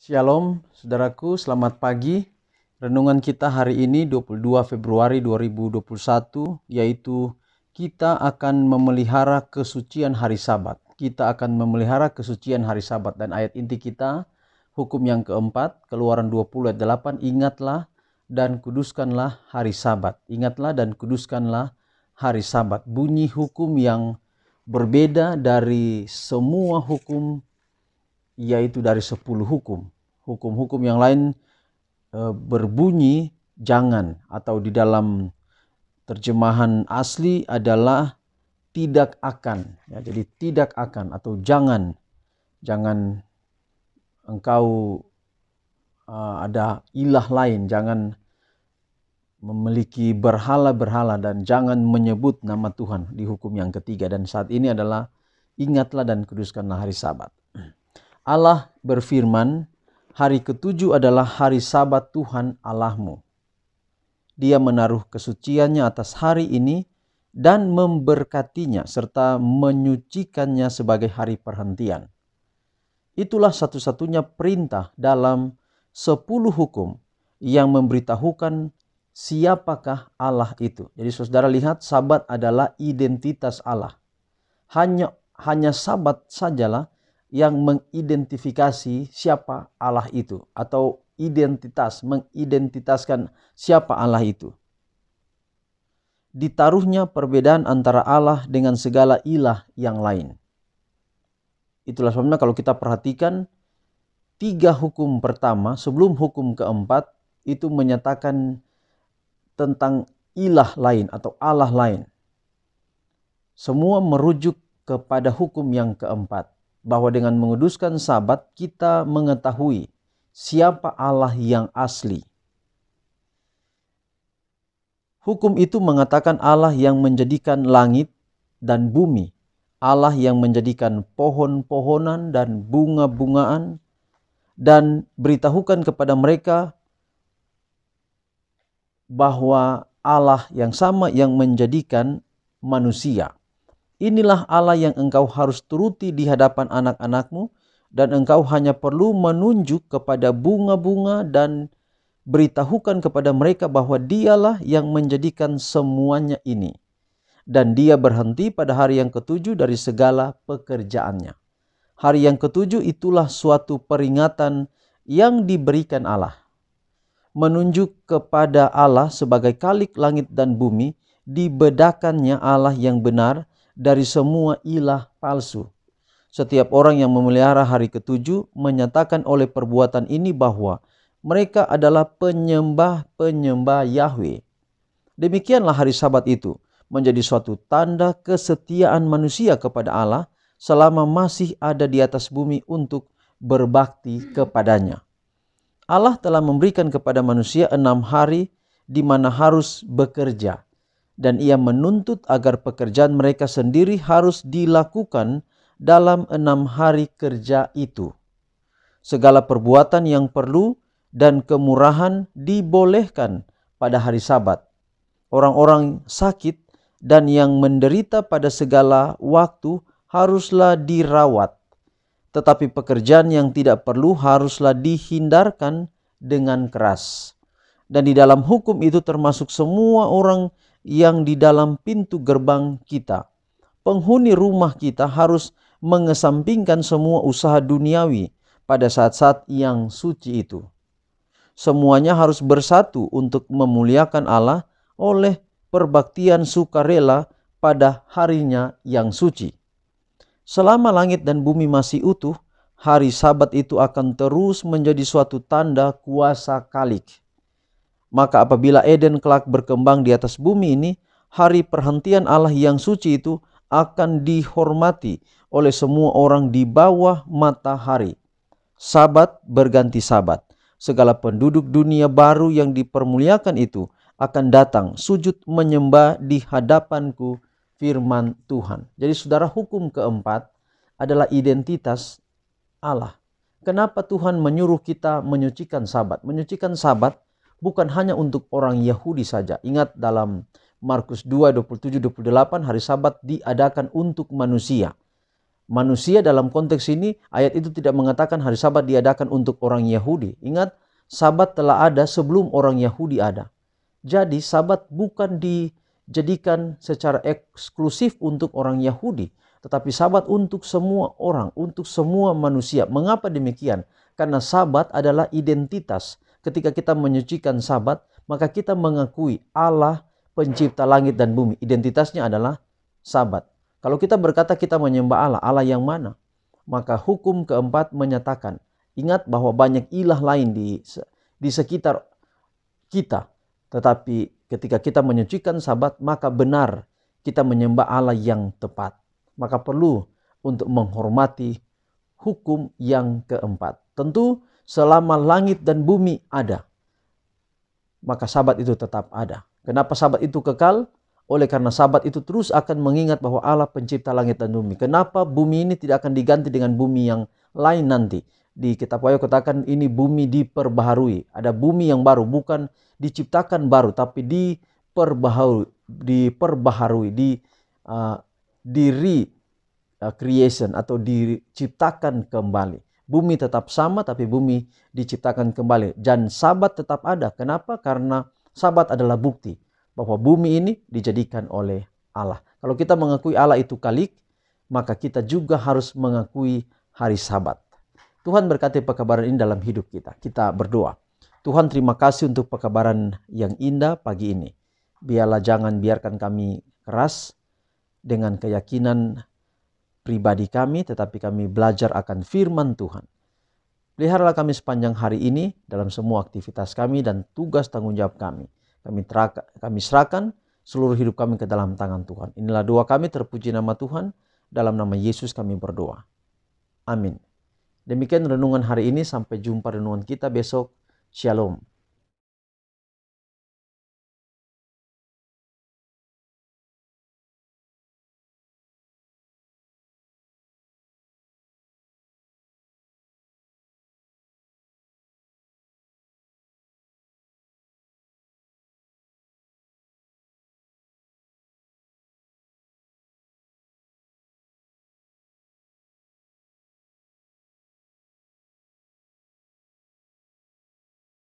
Shalom, saudaraku, selamat pagi. Renungan kita hari ini 22 Februari 2021, yaitu kita akan memelihara kesucian hari Sabat. Kita akan memelihara kesucian hari Sabat, dan ayat inti kita, hukum yang keempat, Keluaran 20 ayat 8, ingatlah dan kuduskanlah hari Sabat. Ingatlah dan kuduskanlah hari Sabat. Bunyi hukum yang berbeda dari semua hukum, yaitu dari 10 hukum. Hukum-hukum yang lain berbunyi jangan, atau di dalam terjemahan asli adalah tidak akan. Ya, jadi tidak akan atau jangan engkau ada ilah lain, jangan memiliki berhala-berhala, dan jangan menyebut nama Tuhan di hukum yang ketiga. Dan saat ini adalah ingatlah dan kuduskanlah hari Sabat. Allah berfirman, hari ketujuh adalah hari Sabat Tuhan Allahmu. Dia menaruh kesuciannya atas hari ini dan memberkatinya serta menyucikannya sebagai hari perhentian. Itulah satu-satunya perintah dalam 10 hukum yang memberitahukan siapakah Allah itu. Jadi saudara lihat, Sabat adalah identitas Allah. Hanya Sabat sajalah yang mengidentifikasi siapa Allah itu, atau mengidentitaskan siapa Allah itu. Ditaruhnya perbedaan antara Allah dengan segala ilah yang lain. Itulah sebabnya kalau kita perhatikan 3 hukum pertama sebelum hukum keempat itu menyatakan tentang ilah lain atau Allah lain. Semua merujuk kepada hukum yang keempat, bahwa dengan menguduskan Sabat kita mengetahui siapa Allah yang asli. Hukum itu mengatakan Allah yang menjadikan langit dan bumi, Allah yang menjadikan pohon-pohonan dan bunga-bungaan, dan beritahukan kepada mereka bahwa Allah yang sama yang menjadikan manusia. Inilah Allah yang engkau harus turuti di hadapan anak-anakmu, dan engkau hanya perlu menunjuk kepada bunga-bunga dan beritahukan kepada mereka bahwa dialah yang menjadikan semuanya ini. Dan dia berhenti pada hari yang ketujuh dari segala pekerjaannya. Hari yang ketujuh itulah suatu peringatan yang diberikan Allah. Menunjuk kepada Allah sebagai Khalik langit dan bumi, dibedakannya Allah yang benar dari semua ilah palsu. Setiap orang yang memelihara hari ketujuh menyatakan oleh perbuatan ini bahwa mereka adalah penyembah-penyembah Yahweh. Demikianlah hari Sabat itu menjadi suatu tanda kesetiaan manusia kepada Allah selama masih ada di atas bumi untuk berbakti kepadanya. Allah telah memberikan kepada manusia 6 hari di mana harus bekerja. Dan ia menuntut agar pekerjaan mereka sendiri harus dilakukan dalam 6 hari kerja itu. Segala perbuatan yang perlu dan kemurahan dibolehkan pada hari Sabat. Orang-orang sakit dan yang menderita pada segala waktu haruslah dirawat. Tetapi pekerjaan yang tidak perlu haruslah dihindarkan dengan keras. Dan di dalam hukum itu termasuk semua orang yang di dalam pintu gerbang kita. Penghuni rumah kita harus mengesampingkan semua usaha duniawi pada saat-saat yang suci itu. Semuanya harus bersatu untuk memuliakan Allah oleh perbaktian sukarela pada harinya yang suci. Selama langit dan bumi masih utuh, hari Sabat itu akan terus menjadi suatu tanda kuasa Khalik. Maka apabila Eden kelak berkembang di atas bumi ini, hari perhentian Allah yang suci itu akan dihormati oleh semua orang di bawah matahari. Sabat berganti Sabat. Segala penduduk dunia baru yang dipermuliakan itu akan datang sujud menyembah di hadapanku, firman Tuhan. Jadi saudara, hukum keempat adalah identitas Allah. Kenapa Tuhan menyuruh kita menyucikan Sabat? Menyucikan Sabat bukan hanya untuk orang Yahudi saja. Ingat dalam Markus 2, 27-28, hari Sabat diadakan untuk manusia. manusia dalam konteks ini, ayat itu tidak mengatakan hari Sabat diadakan untuk orang Yahudi. Ingat, Sabat telah ada sebelum orang Yahudi ada. Jadi Sabat bukan dijadikan secara eksklusif untuk orang Yahudi, tetapi Sabat untuk semua orang, untuk semua manusia. Mengapa demikian? Karena Sabat adalah identitas. Ketika kita menyucikan Sabat, maka kita mengakui Allah pencipta langit dan bumi. Identitasnya adalah Sabat. Kalau kita berkata kita menyembah Allah, Allah yang mana? Maka hukum keempat menyatakan, ingat bahwa banyak ilah lain di sekitar kita. Tetapi ketika kita menyucikan Sabat, maka benar kita menyembah Allah yang tepat. Maka perlu untuk menghormati hukum yang keempat. Tentu selama langit dan bumi ada, maka Sabat itu tetap ada. Kenapa Sabat itu kekal? Oleh karena Sabat itu terus akan mengingat bahwa Allah pencipta langit dan bumi. Kenapa bumi ini tidak akan diganti dengan bumi yang lain nanti? Di kitab Wahyu katakan ini bumi diperbaharui. Ada bumi yang baru, bukan diciptakan baru, tapi diperbaharui, creation atau diciptakan kembali. Bumi tetap sama, tapi bumi diciptakan kembali. Dan Sabat tetap ada. Kenapa? Karena Sabat adalah bukti bahwa bumi ini dijadikan oleh Allah. Kalau kita mengakui Allah itu Khalik, maka kita juga harus mengakui hari Sabat. Tuhan berkati pekabaran ini dalam hidup kita. Kita berdoa. Tuhan, terima kasih untuk pekabaran yang indah pagi ini. Biarkan kami keras dengan keyakinan pribadi kami, tetapi kami belajar akan firman Tuhan. Peliharalah kami sepanjang hari ini dalam semua aktivitas kami dan tugas tanggung jawab kami. Kami serahkan seluruh hidup kami ke dalam tangan Tuhan. Inilah doa kami, terpuji nama Tuhan. Dalam nama Yesus kami berdoa. Amin. Demikian renungan hari ini. Sampai jumpa renungan kita besok. Shalom.